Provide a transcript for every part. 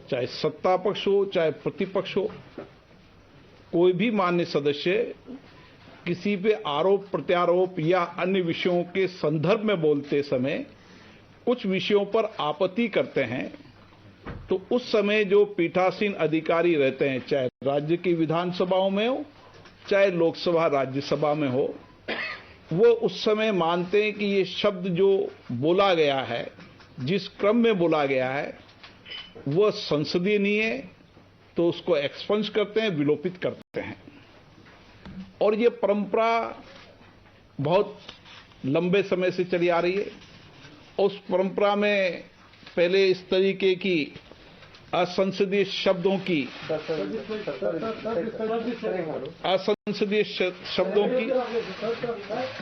चाहे सत्ता पक्ष हो चाहे प्रतिपक्ष हो, कोई भी मान्य सदस्य किसी पे आरोप प्रत्यारोप या अन्य विषयों के संदर्भ में बोलते समय कुछ विषयों पर आपत्ति करते हैं, तो उस समय जो पीठासीन अधिकारी रहते हैं, चाहे राज्य की विधानसभाओं में हो चाहे लोकसभा राज्यसभा में हो, वो उस समय मानते हैं कि ये शब्द जो बोला गया है, जिस क्रम में बोला गया है, वह संसदीय नहीं है, तो उसको एक्सपंज करते हैं, विलोपित करते हैं। और ये परंपरा बहुत लंबे समय से चली आ रही है। उस परंपरा में पहले इस तरीके की असंसदीय शब्दों की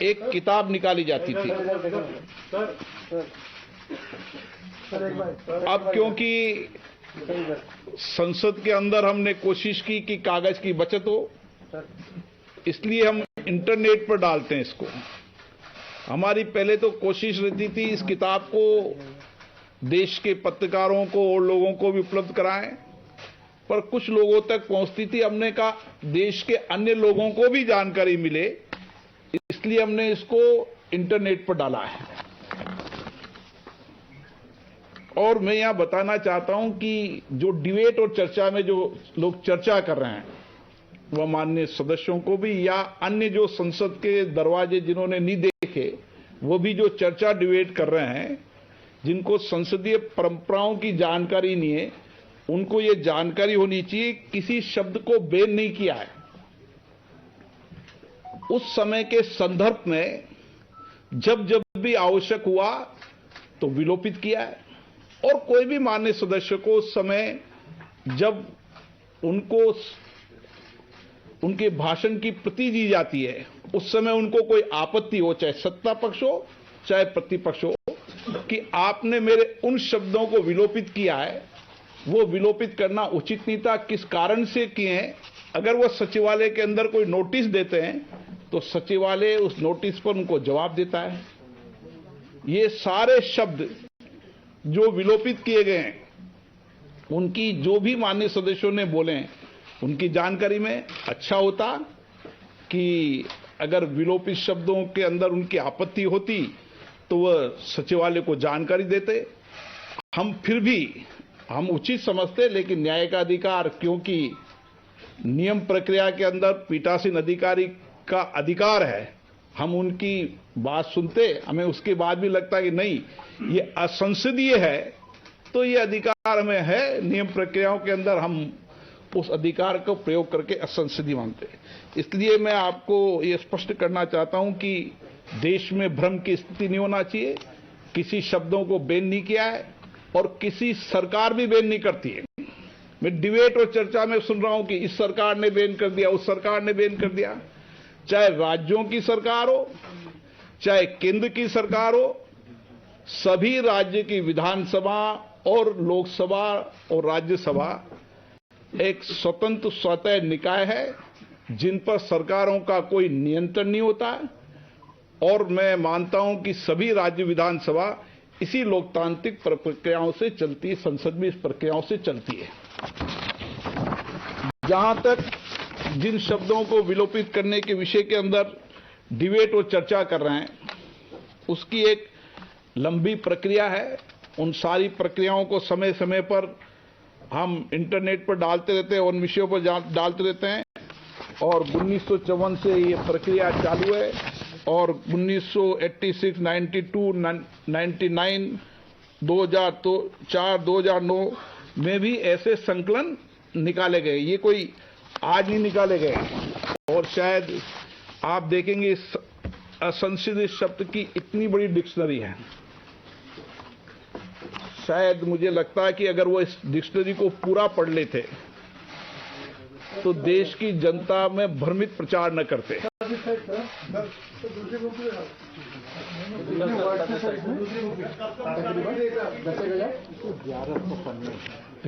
एक किताब निकाली जाती थी। अब क्योंकि संसद के अंदर हमने कोशिश की कि कागज की बचत हो, इसलिए हम इंटरनेट पर डालते हैं इसको। हमारी पहले तो कोशिश रहती थी इस किताब को देश के पत्रकारों को और लोगों को भी उपलब्ध कराएं, पर कुछ लोगों तक पहुंचती थी। हमने कहा देश के अन्य लोगों को भी जानकारी मिले, इसलिए हमने इसको इंटरनेट पर डाला है। और मैं यहां बताना चाहता हूं कि जो डिबेट और चर्चा में जो लोग चर्चा कर रहे हैं, वह माननीय सदस्यों को भी या अन्य जो संसद के दरवाजे जिन्होंने नहीं देखे, वो भी जो चर्चा डिबेट कर रहे हैं, जिनको संसदीय परंपराओं की जानकारी नहीं है, उनको ये जानकारी होनी चाहिए किसी शब्द को बैन नहीं किया है। उस समय के संदर्भ में जब जब भी आवश्यक हुआ तो विलोपित किया है। और कोई भी माननीय सदस्य को उस समय जब उनको उनके भाषण की प्रति दी जाती है, उस समय उनको कोई आपत्ति हो, चाहे सत्ता पक्ष हो चाहे प्रतिपक्ष हो, कि आपने मेरे उन शब्दों को विलोपित किया है, वो विलोपित करना उचित नहीं था, किस कारण से किए हैं। अगर वो सचिवालय के अंदर कोई नोटिस देते हैं तो सचिवालय उस नोटिस पर उनको जवाब देता है। ये सारे शब्द जो विलोपित किए गए हैं, उनकी जो भी माननीय सदस्यों ने बोले हैं, उनकी जानकारी में अच्छा होता कि अगर विलोपित शब्दों के अंदर उनकी आपत्ति होती तो वह सचिवालय को जानकारी देते। फिर भी हम उचित समझते, लेकिन न्याय का अधिकार, क्योंकि नियम प्रक्रिया के अंदर पीठासीन अधिकारी का अधिकार है, हम उनकी बात सुनते। हमें उसके बाद भी लगता है कि नहीं, ये असंसदीय है, तो ये अधिकार हमें है, नियम प्रक्रियाओं के अंदर हम उस अधिकार को प्रयोग करके असंसदीय मानते। इसलिए मैं आपको ये स्पष्ट करना चाहता हूं कि देश में भ्रम की स्थिति नहीं होना चाहिए। किसी शब्दों को बैन नहीं किया है और किसी सरकार भी बैन नहीं करती है। मैं डिबेट और चर्चा में सुन रहा हूं कि इस सरकार ने बैन कर दिया, उस सरकार ने बैन कर दिया। चाहे राज्यों की सरकार हो चाहे केंद्र की सरकार हो, सभी राज्य की विधानसभा और लोकसभा और राज्यसभा एक स्वतंत्र स्वतः निकाय है, जिन पर सरकारों का कोई नियंत्रण नहीं होता है। और मैं मानता हूं कि सभी राज्य विधानसभा इसी लोकतांत्रिक प्रक्रियाओं से चलती है, संसद भी इस प्रक्रियाओं से चलती है। जहां तक जिन शब्दों को विलोपित करने के विषय के अंदर डिबेट और चर्चा कर रहे हैं, उसकी एक लंबी प्रक्रिया है। उन सारी प्रक्रियाओं को समय समय पर हम इंटरनेट पर डालते रहते हैं, उन विषयों पर डालते रहते हैं। और 1954 से ये प्रक्रिया चालू है और 1986, 92, 99, 2004, 2009 में भी ऐसे संकलन निकाले गए। ये कोई आज नहीं निकाले गए। और शायद आप देखेंगे इस असंसदीय शब्द की इतनी बड़ी डिक्शनरी है। शायद मुझे लगता है कि अगर वो इस डिक्शनरी को पूरा पढ़ लेते तो देश की जनता में भ्रमित प्रचार न करते।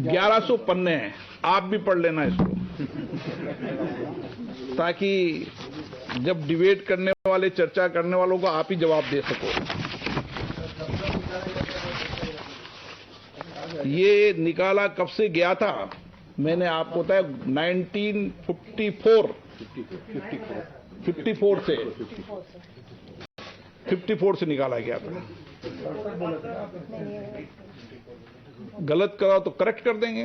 1100 पन्ने हैं, आप भी पढ़ लेना इसको, ताकि जब डिबेट करने वाले, चर्चा करने वालों को आप ही जवाब दे सको। ये निकाला कब से गया था? मैंने आपको बताया 1954 से निकाला गया था। गलत करा तो करेक्ट कर देंगे।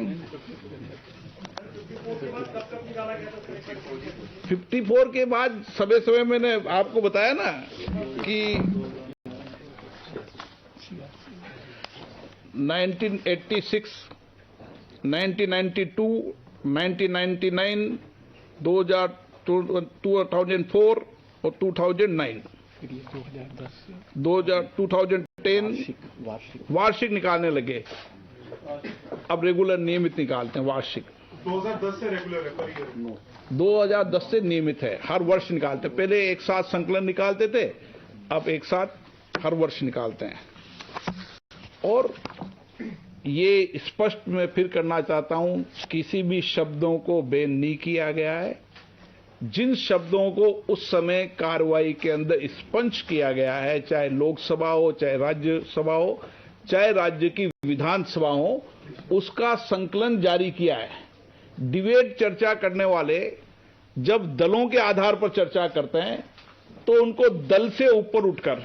54 के बाद समय समय मैंने आपको बताया ना कि 1986, 1992, 1999, 2004 और 2009, 2010 वार्षिक निकालने लगे। अब रेगुलर नियमित निकालते हैं वार्षिक। 2010 से रेगुलर है पर ईयर? 2010 से नियमित है, हर वर्ष निकालते हैं। पहले एक साथ संकलन निकालते थे, अब एक साथ हर वर्ष निकालते हैं। और ये स्पष्ट मैं फिर करना चाहता हूं, किसी भी शब्दों को बैन नहीं किया गया है। जिन शब्दों को उस समय कार्रवाई के अंदर स्पंज किया गया है, चाहे लोकसभा हो, चाहे राज्यसभा हो, चाहे राज्य की विधानसभा हो, उसका संकलन जारी किया है। डिबेट चर्चा करने वाले जब दलों के आधार पर चर्चा करते हैं तो उनको दल से ऊपर उठकर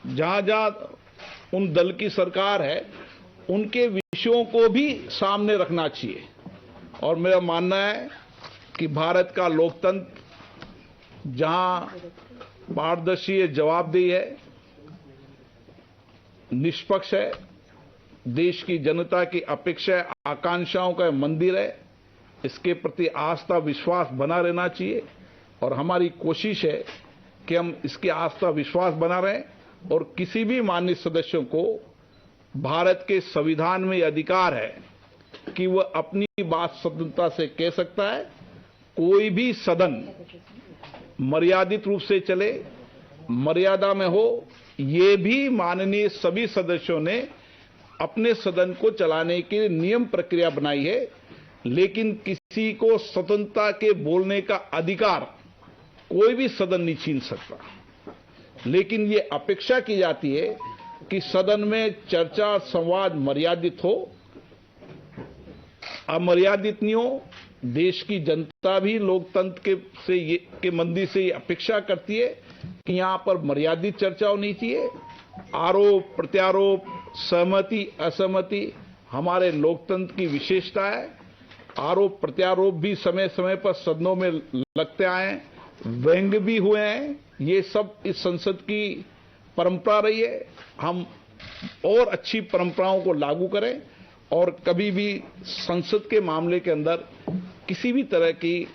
जहां जहां उन दल की सरकार है उनके विषयों को भी सामने रखना चाहिए। और मेरा मानना है कि भारत का लोकतंत्र जहां पारदर्शी है, जवाबदेही है, निष्पक्ष है, देश की जनता की अपेक्षा आकांक्षाओं का मंदिर है, इसके प्रति आस्था विश्वास बना रहना चाहिए। और हमारी कोशिश है कि हम इसके आस्था विश्वास बना रहें और किसी भी माननीय सदस्यों को भारत के संविधान में अधिकार है कि वह अपनी बात स्वतंत्रता से कह सकता है। कोई भी सदन मर्यादित रूप से चले, मर्यादा में हो, ये भी माननीय सभी सदस्यों ने अपने सदन को चलाने के लिए नियम प्रक्रिया बनाई है। लेकिन किसी को स्वतंत्रता के बोलने का अधिकार कोई भी सदन नहीं छीन सकता। लेकिन ये अपेक्षा की जाती है कि सदन में चर्चा संवाद मर्यादित हो, अमर्यादित नहीं हो। देश की जनता भी लोकतंत्र के मंदिर से ये अपेक्षा करती है कि यहां पर मर्यादित चर्चा होनी चाहिए। आरोप प्रत्यारोप, सहमति असहमति हमारे लोकतंत्र की विशेषता है। आरोप प्रत्यारोप भी समय समय पर सदनों में लगते आए हैं, व्यंग्य भी हुए हैं। ये सब इस संसद की परंपरा रही है। हम और अच्छी परंपराओं को लागू करें और कभी भी संसद के मामले के अंदर किसी भी तरह की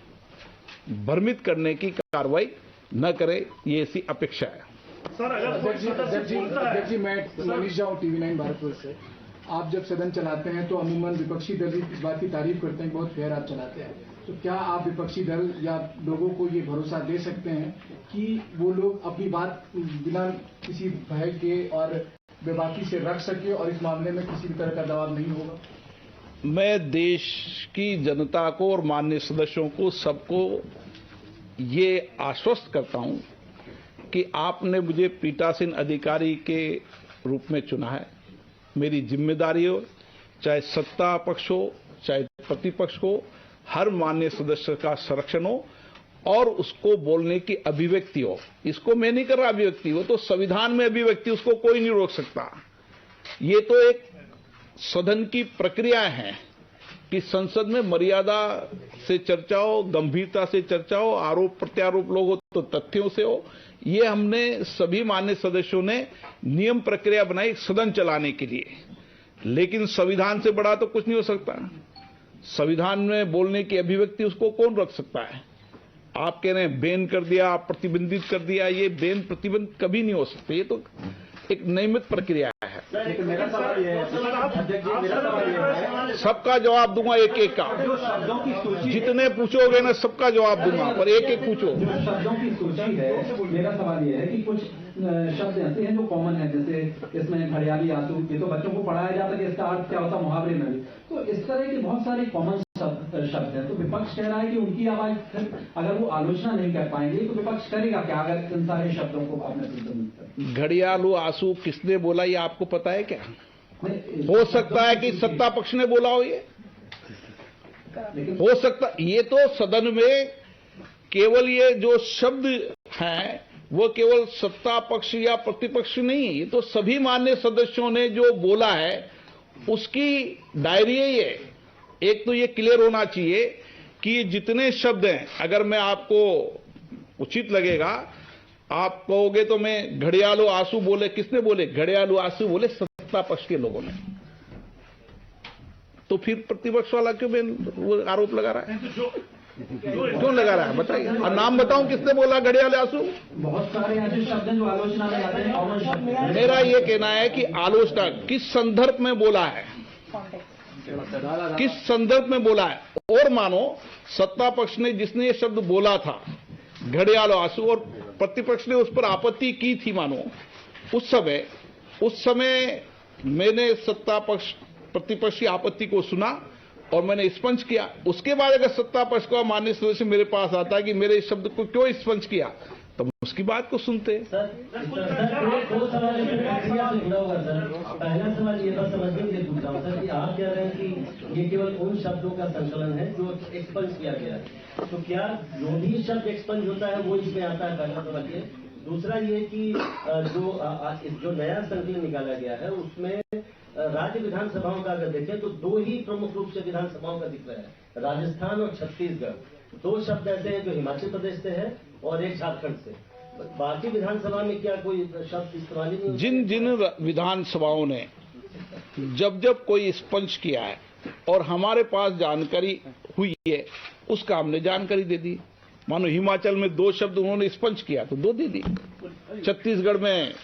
भ्रमित करने की कार्रवाई न करें, ये ऐसी अपेक्षा है। सर अध्यक्ष जी, मैं मनीष जाऊं, TV9 भारतवर्ष से। आप जब सदन चलाते हैं तो अमूमन विपक्षी दल इस बात की तारीफ करते हैं, बहुत फेयर आप चलाते हैं। तो क्या आप विपक्षी दल या लोगों को ये भरोसा दे सकते हैं कि वो लोग अपनी बात बिना किसी भय के और बेबाकी से रख सके और इस मामले में किसी भी तरह का दबाव नहीं होगा? मैं देश की जनता को और माननीय सदस्यों को सबको ये आश्वस्त करता हूं कि आपने मुझे पीठासीन अधिकारी के रूप में चुना है। मेरी जिम्मेदारी हो, चाहे सत्ता पक्ष हो चाहे प्रतिपक्ष हो, हर माननीय सदस्य का संरक्षण हो और उसको बोलने की अभिव्यक्ति हो। इसको मैं नहीं कर रहा अभिव्यक्ति, वो तो संविधान में अभिव्यक्ति, उसको कोई नहीं रोक सकता। ये तो एक सदन की प्रक्रिया है कि संसद में मर्यादा से चर्चा हो, गंभीरता से चर्चा हो, आरोप प्रत्यारोप लोग हो तो तथ्यों से हो। ये हमने सभी माननीय सदस्यों ने नियम प्रक्रिया बनाई सदन चलाने के लिए। लेकिन संविधान से बड़ा तो कुछ नहीं हो सकता। संविधान में बोलने की अभिव्यक्ति उसको कौन रख सकता है? आप कह रहे हैं बैन कर दिया, प्रतिबंधित कर दिया, ये बैन प्रतिबंध कभी नहीं हो सकते। ये तो एक नियमित प्रक्रिया है। मेरा सवाल ये है, अध्यक्ष जी, मेरा सवाल ये है, सबका जवाब दूंगा एक एक का। जो शब्दों की सूची, जितने पूछोगे ना सबका जवाब दूंगा, पर एक एक पूछो। जो शब्दों की सूची है, मेरा सवाल ये है कि कुछ शब्द ऐसे हैं जो कॉमन है, जैसे इसमें घड़ियाली आंसू, ये तो बच्चों को पढ़ाया जाता है कि इसका अर्थ क्या होता है मुहावरे में भी। तो इस तरह के बहुत सारे कॉमन शब्द हैं। तो विपक्ष कह रहा है कि उनकी आवाज अगर वो आलोचना नहीं कर पाएंगे तो विपक्ष करेगा क्या अगर इन सारे शब्दों को आपने? घड़ियालू आंसू किसने बोला ये आपको पता है क्या? हो सकता है कि सत्ता पक्ष ने बोला हो, ये हो सकता। ये तो सदन में केवल ये जो शब्द हैं वो केवल सत्ता पक्ष या प्रतिपक्ष नहीं है, ये तो सभी मान्य सदस्यों ने जो बोला है उसकी डायरी है ये। एक तो ये क्लियर होना चाहिए कि ये जितने शब्द हैं, अगर मैं आपको उचित लगेगा, आप कहोगे तो मैं घड़ियालो आंसू बोले, किसने बोले? घड़ियालो आंसू बोले सत्ता पक्ष के लोगों ने। तो फिर प्रतिपक्ष वाला क्यों वो आरोप लगा रहा है? क्यों लगा रहा है बताइए, और नाम बताऊं किसने बोला घड़ियालो आंसू? बहुत सारे ऐसे शब्द हैं जो आलोचना में आते हैं। मेरा ये कहना है कि आलोचना किस संदर्भ में बोला है, किस संदर्भ में बोला है। और मानो सत्ता पक्ष ने जिसने ये शब्द बोला था घड़ियालो आंसू, और प्रतिपक्ष ने उस पर आपत्ति की थी, मानो उस समय मैंने सत्ता पक्ष प्रतिपक्ष की आपत्ति को सुना और मैंने स्पंज किया। उसके बाद अगर सत्ता पक्ष का माननीय सदस्य मेरे पास आता है कि मेरे इस शब्द को क्यों स्पंज किया, तो उसकी बात को सुनते। दो सवाल प्रक्रिया से जुड़ा हुआ सर। पहला सवाल ये बात समझने के लिए पूछ रहा हूँ सर कि आप कह रहे हैं कि ये केवल उन शब्दों का संकलन है जो एक्सपंज किया गया है, तो क्या जो भी शब्द एक्सपंज होता है वो इसमें आता है? पहला सवाल ये। दूसरा ये कि जो नया संकलन निकाला गया है उसमें राज्य विधानसभाओं का अगर देखें तो दो ही प्रमुख रूप से विधानसभाओं का दिख रहा है, राजस्थान और छत्तीसगढ़। दो शब्द ऐसे हैं जो हिमाचल प्रदेश से है और एक झारखंड से। बाकी विधानसभा में क्या कोई शब्द इस्तेमाल ही नहीं? जिन जिन विधानसभाओं ने जब कोई स्पंज किया है और हमारे पास जानकारी हुई है उसका हमने जानकारी दे दी। मानो हिमाचल में दो शब्द उन्होंने स्पंज किया तो दो दे दी। छत्तीसगढ़ में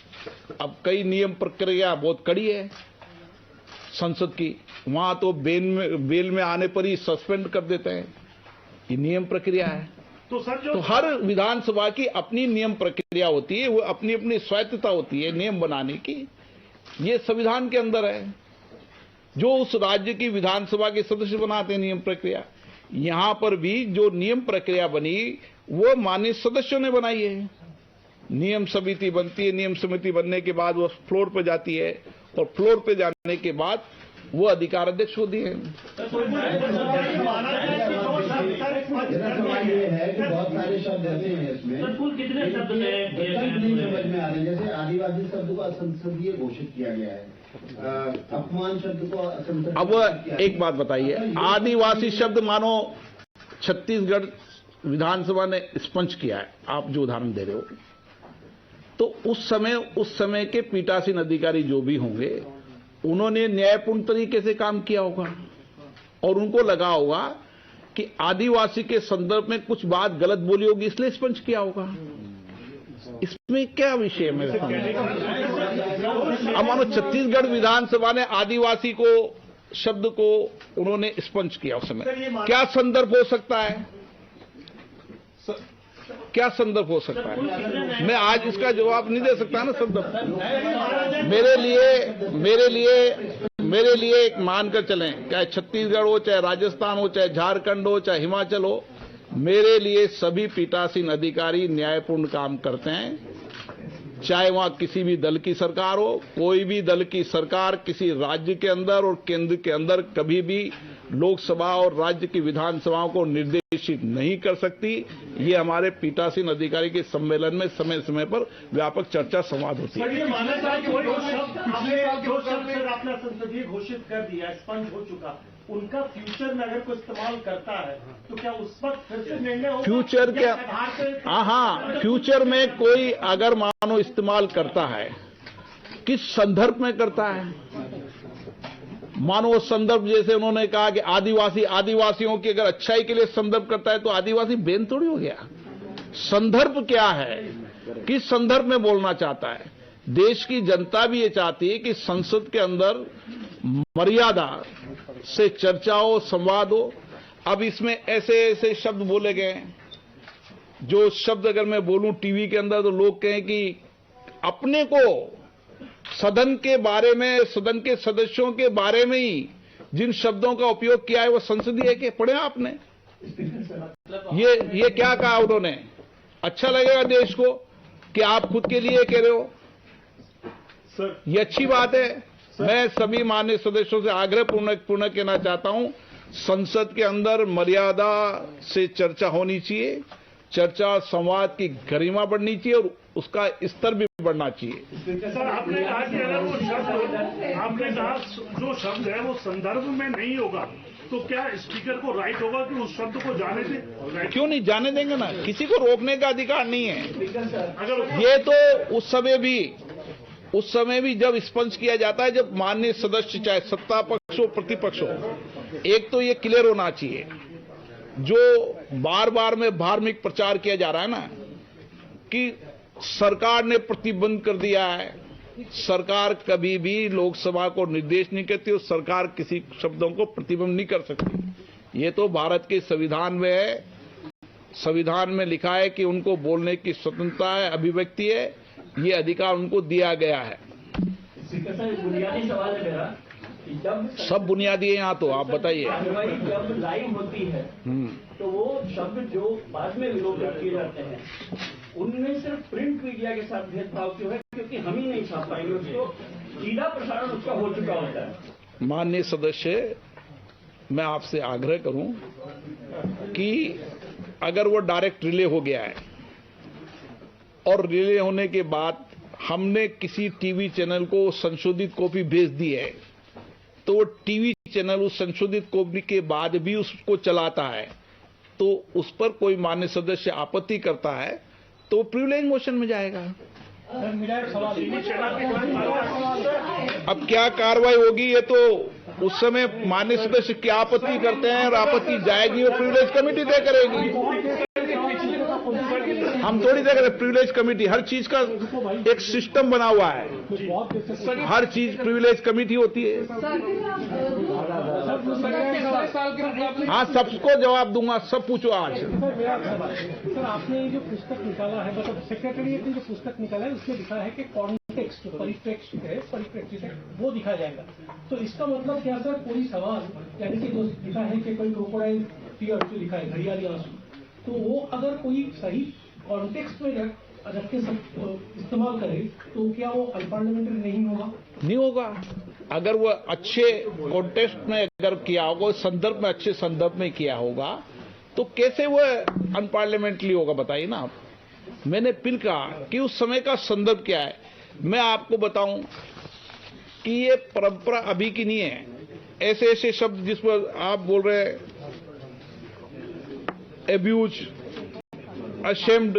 अब कई नियम प्रक्रिया बहुत कड़ी है संसद की, वहां तो बेल में आने पर ही सस्पेंड कर देते हैं। ये नियम प्रक्रिया है। तो हर विधानसभा की अपनी नियम प्रक्रिया होती है, वो अपनी अपनी स्वायत्तता होती है नियम बनाने की। ये संविधान के अंदर है, जो उस राज्य की विधानसभा के सदस्य बनाते हैं नियम प्रक्रिया। यहां पर भी जो नियम प्रक्रिया बनी वो माननीय सदस्यों ने बनाई है। नियम समिति बनती है, नियम समिति बनने के बाद वो फ्लोर पर जाती है और फ्लोर पे जाने के बाद वो अधिकार अध्यक्ष होती है। सवाल ये है कि बहुत सारे शब्द ऐसे हैं इसमें कितने शब्द नहीं समझ में आ रहे। जैसे आदिवासी शब्द को असंसदीय घोषित किया गया है, अपमान शब्द को असंसदीय। अब एक बात बताइए, आदिवासी शब्द मानो छत्तीसगढ़ विधानसभा ने स्पंज किया है, आप जो उदाहरण दे रहे हो, तो उस समय के पीठासीन अधिकारी जो भी होंगे उन्होंने न्यायपूर्ण तरीके से काम किया होगा और उनको लगा होगा कि आदिवासी के संदर्भ में कुछ बात गलत बोली होगी इसलिए स्पंज किया होगा। इसमें क्या विषय है मेरे सामने? अब मानो छत्तीसगढ़ विधानसभा ने आदिवासी को शब्द को उन्होंने स्पंज किया, उस समय क्या संदर्भ हो सकता है? क्या संदर्भ हो सकता है? मैं आज इसका जवाब नहीं दे सकता ना संदर्भ। मेरे लिए एक मानकर चलें, चाहे छत्तीसगढ़ हो, चाहे राजस्थान हो, चाहे झारखंड हो, चाहे हिमाचल हो, मेरे लिए सभी पीठासीन अधिकारी न्यायपूर्ण काम करते हैं। चाहे वहां किसी भी दल की सरकार हो, कोई भी दल की सरकार किसी राज्य के अंदर और केंद्र के अंदर कभी भी लोकसभा और राज्य की विधानसभाओं को निर्देशित नहीं कर सकती। ये हमारे पीठासीन अधिकारी के सम्मेलन में समय समय पर व्यापक चर्चा संवाद होती है। जो शब्द आपने संसदीय घोषित कर दिया, स्पंज हो चुका, उनका फ्यूचर में अगर कोई इस्तेमाल करता है तो क्या उस वक्त फिर से निर्णय होगा? फ्यूचर के हाँ, फ्यूचर में कोई अगर मानो इस्तेमाल करता है, किस संदर्भ में करता है? मानो वो संदर्भ, जैसे उन्होंने कहा कि आदिवासियों की अगर अच्छाई के लिए संदर्भ करता है तो आदिवासी बेन थोड़ी हो गया। संदर्भ क्या है, किस संदर्भ में बोलना चाहता है? देश की जनता भी ये चाहती है कि संसद के अंदर मर्यादा से चर्चा हो, संवाद हो। अब इसमें ऐसे ऐसे शब्द बोले गए, जो शब्द अगर मैं बोलूं टीवी के अंदर तो लोग कहें कि अपने को सदन के बारे में, सदन के सदस्यों के बारे में ही जिन शब्दों का उपयोग किया है वो संसदीय है कि पढ़े आपने? ये क्या कहा उन्होंने? अच्छा लगेगा देश को कि आप खुद के लिए कह रहे हो? सर, ये अच्छी बात है। मैं सभी माननीय सदस्यों से आग्रह पूर्ण कहना चाहता हूं, संसद के अंदर मर्यादा से चर्चा होनी चाहिए, चर्चा संवाद की गरिमा बढ़नी चाहिए और उसका स्तर भी बढ़ना चाहिए। सर, आपने कहा कि अगर वो शब्द, आपने कहा जो शब्द है वो संदर्भ में नहीं होगा, तो क्या स्पीकर को राइट होगा कि उस शब्द को जाने दें? क्यों नहीं जाने देंगे ना, किसी को रोकने का अधिकार नहीं है। अगर ये तो उस समय भी जब स्पंज किया जाता है, जब माननीय सदस्य चाहे सत्ता पक्ष हो प्रतिपक्ष हो, एक तो ये क्लियर होना चाहिए, जो बार बार में धार्मिक प्रचार किया जा रहा है ना कि सरकार ने प्रतिबंध कर दिया है, सरकार कभी भी लोकसभा को निर्देश नहीं करती और सरकार किसी शब्दों को प्रतिबंध नहीं कर सकती। ये तो भारत के संविधान में है, संविधान में लिखा है कि उनको बोलने की स्वतंत्रता है, अभिव्यक्ति है, ये अधिकार उनको दिया गया है। बुनियादी सवाल है मेरा कि जब सब बुनियादी है यहाँ, तो आप बताइए। कार्रवाई जब लाइव होती है तो वो शब्द जो बाद में विलोपित किए जाते हैं उनमें सिर्फ प्रिंट मीडिया के साथ भेदभाव क्यों है? क्योंकि हम ही नहीं छाप पाएंगे उसको, सीधा प्रसारण उसका हो चुका होता है। माननीय सदस्य, मैं आपसे आग्रह करूं कि अगर वो डायरेक्ट रिले हो गया है और रिले होने के बाद हमने किसी टीवी चैनल को संशोधित कॉपी भेज दी है, तो वो टीवी चैनल उस संशोधित कॉपी के बाद भी उसको चलाता है, तो उस पर कोई मान्य सदस्य आपत्ति करता है तो प्रिविलेज मोशन में जाएगा। अब क्या कार्रवाई होगी ये तो उस समय मान्य सदस्य क्या आपत्ति करते हैं और आपत्ति जाएगी वो प्रिविलेज कमेटी तय करेगी। हम थोड़ी तय करें, प्रिविलेज कमेटी, हर चीज का एक सिस्टम बना हुआ है, हर चीज प्रिविलेज कमेटी होती है। हाँ, सबको जवाब दूंगा, सब पूछो आज। सर, आपने ये जो पुस्तक निकाला है, मतलब सेक्रेटरीट ने जो पुस्तक निकाला है उसमें लिखा है कि कॉन्टेक्स्ट, परिप्रेक्ष्य है वो दिखाया जाएगा। तो इसका मतलब क्या सर, कोई सवाल यानी कि जो लिखा है कि कोई क्रोकोडाइल टीयर जो लिखा है, घड़ियाली आंसू, तो वो अगर कोई सही कॉन्टेक्स्ट में रख के इस्तेमाल करे तो क्या वो अनपार्लियामेंट्री नहीं होगा? नहीं होगा। अगर वो अच्छे कॉन्टेक्स्ट में अगर किया होगा, संदर्भ में, अच्छे संदर्भ में किया होगा, तो कैसे वो अनपार्लियामेंट्री होगा बताइए ना आप। मैंने फिर कहा कि उस समय का संदर्भ क्या है। मैं आपको बताऊं कि ये परंपरा अभी की नहीं है। ऐसे ऐसे शब्द जिस पर आप बोल रहे हैं, एब्यूज, अशेम्ड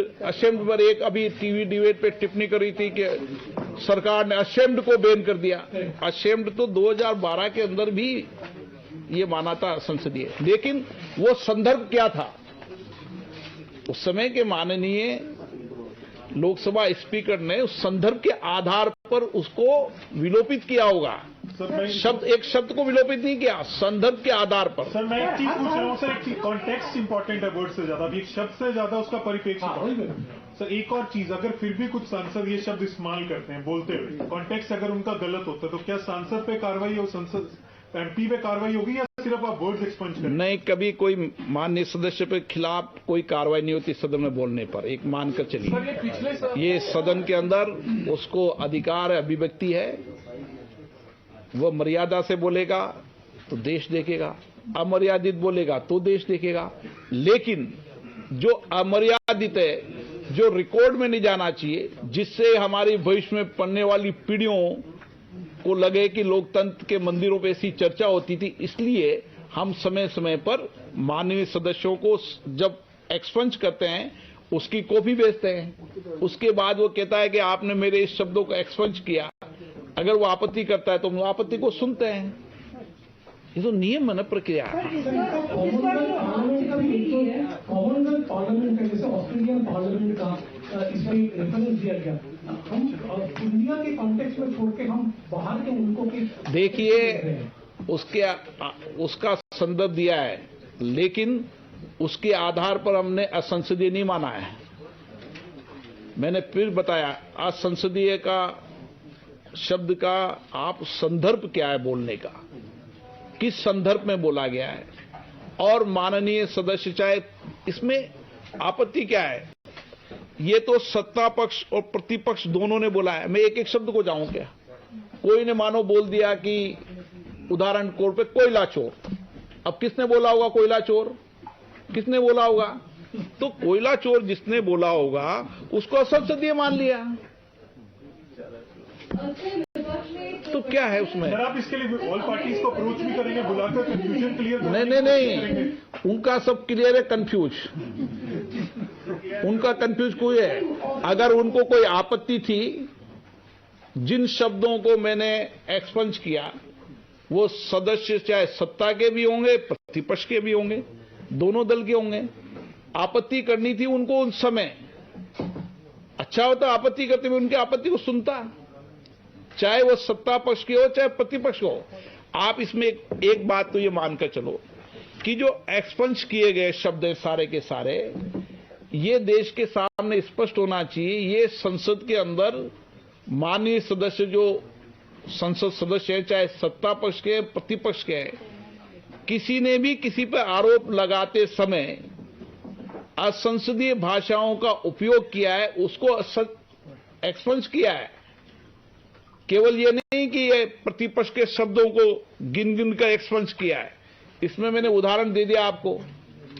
पर एक अभी टीवी डिबेट पे टिप्पणी करी थी कि सरकार ने अशेम्ड को बैन कर दिया। अशेम्ड तो 2012 के अंदर भी ये माना था संसदीय, लेकिन वो संदर्भ क्या था? उस समय के माननीय लोकसभा स्पीकर ने उस संदर्भ के आधार पर उसको विलोपित किया होगा। एक शब्द को विलोपित नहीं किया, संदर्भ के आधार पर। सर, मैं एक चीज पूछ रहा हूँ सर, एक कॉन्टेक्स्ट इंपॉर्टेंट है वर्ड से ज्यादा, अभी एक शब्द से ज्यादा उसका परिप्रेक्ष्य। सर, एक और चीज, अगर फिर भी कुछ सांसद ये शब्द इस्तेमाल करते हैं बोलते हुए, कॉन्टेक्स्ट अगर उनका गलत होता है, तो क्या सांसद पे कार्रवाई हो, संसद एमपी पे कार्रवाई होगी या सिर्फ आप वर्ड्स एक्सपंज करें? नहीं, कभी कोई माननीय सदस्य के खिलाफ कोई कार्रवाई नहीं होती सदन में बोलने पर, एक मानकर चलिए। ये सदन के अंदर उसको अधिकार है, अभिव्यक्ति है, वह मर्यादा से बोलेगा तो देश देखेगा, अमर्यादित बोलेगा तो देश देखेगा। लेकिन जो अमर्यादित है, जो रिकॉर्ड में नहीं जाना चाहिए, जिससे हमारी भविष्य में पढ़ने वाली पीढ़ियों को लगे कि लोकतंत्र के मंदिरों पे ऐसी चर्चा होती थी, इसलिए हम समय समय पर माननीय सदस्यों को जब एक्सपंज करते हैं उसकी कॉपी भेजते हैं। उसके बाद वो कहता है कि आपने मेरे इस शब्दों को एक्सपंज किया। अगर वो आपत्ति करता है तो हम आपत्ति को सुनते हैं। ये तो नियम है ना, प्रक्रिया है। कॉमनवेल्थ पार्लियामेंट जैसे ऑस्ट्रेलियन पार्लियामेंट का इसमें रेफरेंस दिया गया, हम इंडिया के कॉन्टेक्स्ट में छोड़ के हम बाहर के मुल्कों के देखिए, उसका संदर्भ दिया है, लेकिन उसके आधार पर हमने असंसदीय नहीं माना है। मैंने फिर बताया, असंसदीय का शब्द का आप संदर्भ क्या है बोलने का, किस संदर्भ में बोला गया है, और माननीय सदस्य चाहे इसमें आपत्ति क्या है। ये तो सत्ता पक्ष और प्रतिपक्ष दोनों ने बोला है, मैं एक एक शब्द को जाऊं क्या? कोई ने मानो बोल दिया कि उदाहरण कोर्ट पे कोयला चोर। अब किसने बोला होगा कोयला चोर? किसने बोला होगा? तो कोयला चोर जिसने बोला होगा उसको असंसदीय मान लिया। तो क्या है उसमें? सर आप इसके लिए ऑल पार्टीज को अप्रोच भी करेंगे, बुलाकर कंफ्यूजन क्लियर नहीं, उनका सब क्लियर है, कंफ्यूज उनका कंफ्यूज कोई है। अगर उनको कोई आपत्ति थी, जिन शब्दों को मैंने एक्सपंज किया वो सदस्य चाहे सत्ता के भी होंगे प्रतिपक्ष के भी होंगे, दोनों दल के होंगे, आपत्ति करनी थी उनको उस समय। अच्छा होता आपत्ति करते हुए उनकी आपत्ति को सुनता, चाहे वो सत्ता पक्ष के हो चाहे प्रतिपक्ष हो। आप इसमें एक बात तो ये मानकर चलो कि जो एक्सपंज किए गए शब्द हैं सारे के सारे, ये देश के सामने स्पष्ट होना चाहिए। ये संसद के अंदर माननीय सदस्य जो संसद सदस्य है, चाहे सत्ता पक्ष के प्रतिपक्ष के, किसी ने भी किसी पर आरोप लगाते समय असंसदीय भाषाओं का उपयोग किया है, उसको एक्सपंज किया है। केवल ये नहीं कि ये प्रतिपक्ष के शब्दों को गिन गिन कर एक्सपंज किया है। इसमें मैंने उदाहरण दे दिया आपको,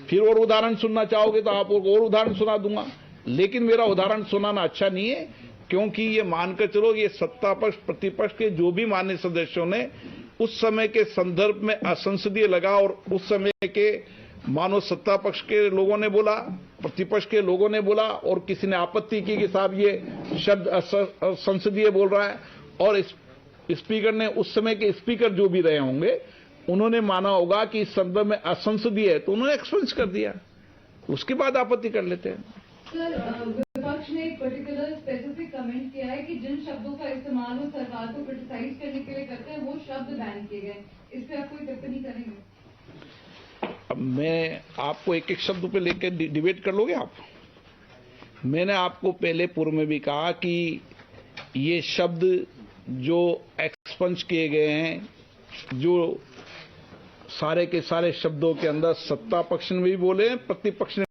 फिर और उदाहरण सुनना चाहोगे तो आपको और उदाहरण सुना दूंगा, लेकिन मेरा उदाहरण सुनाना अच्छा नहीं है, क्योंकि ये मानकर चलो ये सत्ता पक्ष प्रतिपक्ष के जो भी माननीय सदस्यों ने उस समय के संदर्भ में असंसदीय लगा और उस समय के मानो सत्ता पक्ष के लोगों ने बोला, प्रतिपक्ष के लोगों ने बोला और किसी ने आपत्ति की कि साहब ये शब्द असंसदीय बोल रहा है, और स्पीकर ने उस समय के स्पीकर जो भी रहे होंगे उन्होंने माना होगा कि इस संदर्भ में असंसदीय है तो उन्होंने एक्सपंज कर दिया, उसके बाद आपत्ति कर लेते हैं। सर, विपक्ष ने एक पर्टिकुलर स्पेसिफिक कमेंट किया है कि जिन शब्दों का इस्तेमाल वो सरकार को क्रिटिसाइज करने के लिए करते हैं वो शब्द बैन किए गए, इस पे आप कोई टिप्पणी करेंगे? अब मैं आपको एक एक शब्द पे लेकर डिबेट कर लोगे आप? मैंने आपको पहले पूर्व में भी कहा कि ये शब्द जो एक्सपंज किए गए हैं, जो सारे के सारे शब्दों के अंदर सत्ता पक्ष ने भी बोले हैं प्रतिपक्ष ने